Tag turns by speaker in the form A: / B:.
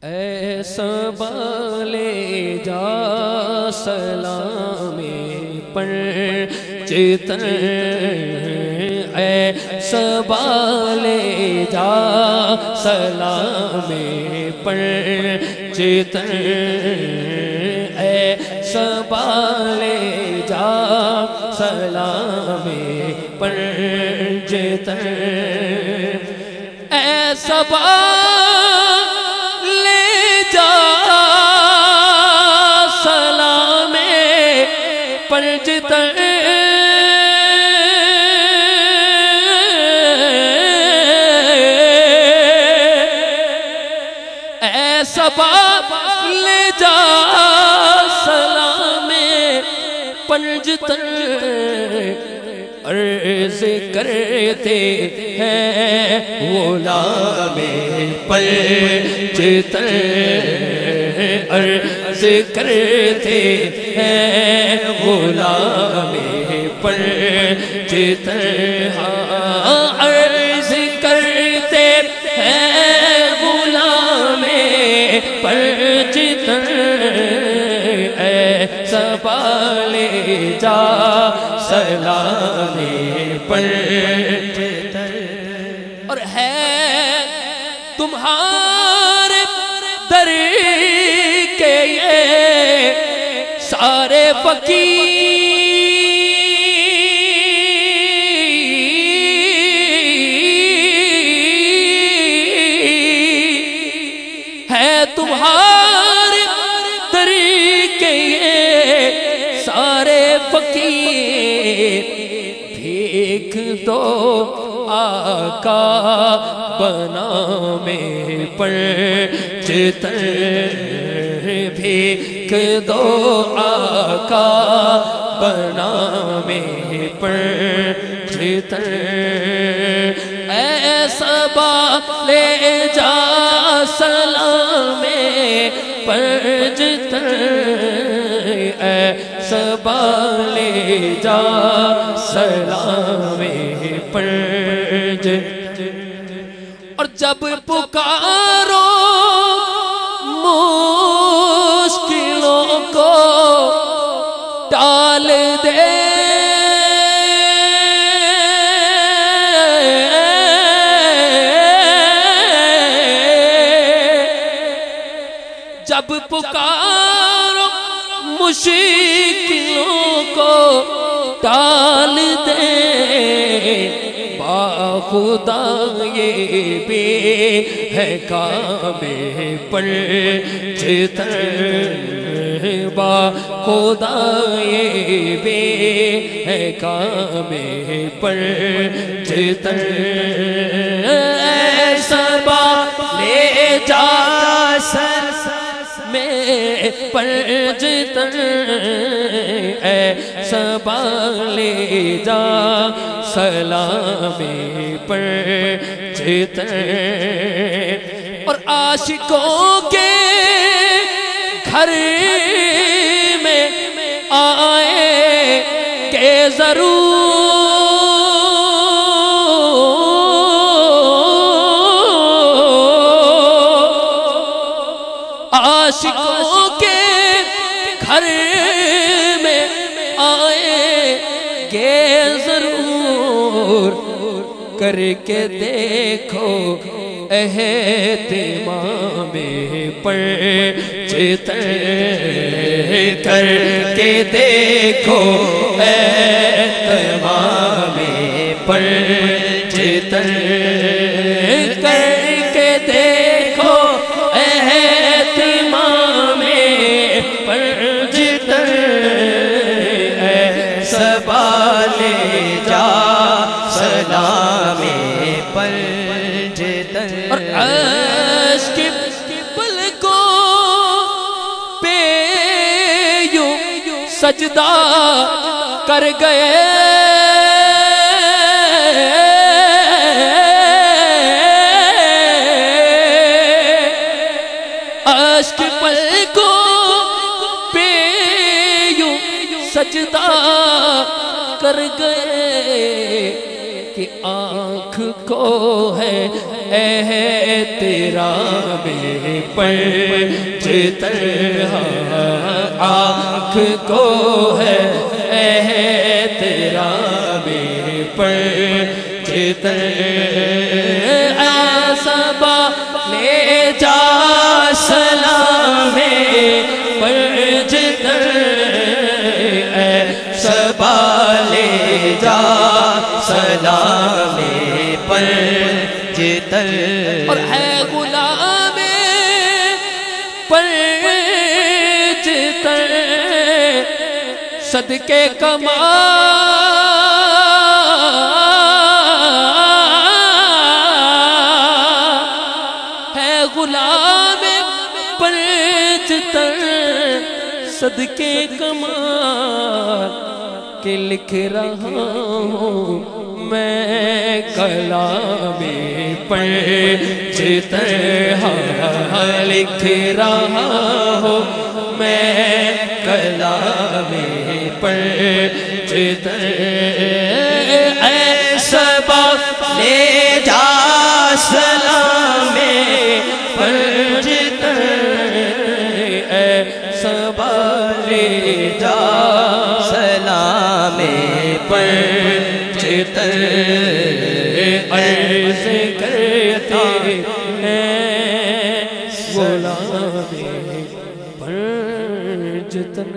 A: اے صبا لے جا سلام پر چتن، اے صبا لے جا سلام پر چتن، اے صبا لے جا سلام پر چتن، اے صبا پرجتن، اے صبا لے جا سلام پرجتن، عرض کرتے ہیں غلام پرجتن، عرض کرتے ہیں غلام پرجتن، عرض کرتے ہیں غلام پرجتن، اے صبا لے جا سلام پرجتن، اور ہے تمہارے در کے یہ سارے فقیر، ہے تمہارے در کے یہ سارے فقیر، بھیک دو آقا بنام پرجتن، بھیک دو آقا بنام پرجتن، اے صبا لے جا سلام پرجتن، اے صبا لے جا سلام پرجتن، اور جب پکارو مشکلوں کو ٹال دے، جب پکارو مشکلوں کو ٹال دے، خدا یہ بھی ہے کام پرجتن، با خدا یہ بھی ہے کام پرجتن، اے صبا لے جا سلام پرجتن، اے صبا لے جا سلام پرجتن، اور عاشقوں کے گھر میں آئے کہ ضرور، عاشقوں کے گھر میں آئے گے ضرور، کر کے دیکھو اہتمام پرجتن، کر کے دیکھو اہتمام پرجتن، کر کے دیکھو اہتمام پرجتن، اے صبا لے جا سلام پرجتن، اور عشق پلکوں پہ یوں سجدہ کر گئے، عشق پلکوں پہ یوں سجدہ کر گئے کہ آنکھ کو ہے اے تیرا بے پنجتر آنکھ کو ہے اے تیرا بے پنجتر اے صبا لے جا سلام پنجتر اے صبا لے جا سلام پنجتر اور ہے غلام پنجتر صدقے کمال ہے غلام پنجتر صدقے کمال کہ لکھ رہا ہوں میں کلام پنجتر لکھ رہا ہوں میں کلام پنجتر اے صبا لے جا سلام پنجتر اے صبا لے جا سلام پنجتر عرض کرتے ہیں غلام پنجتر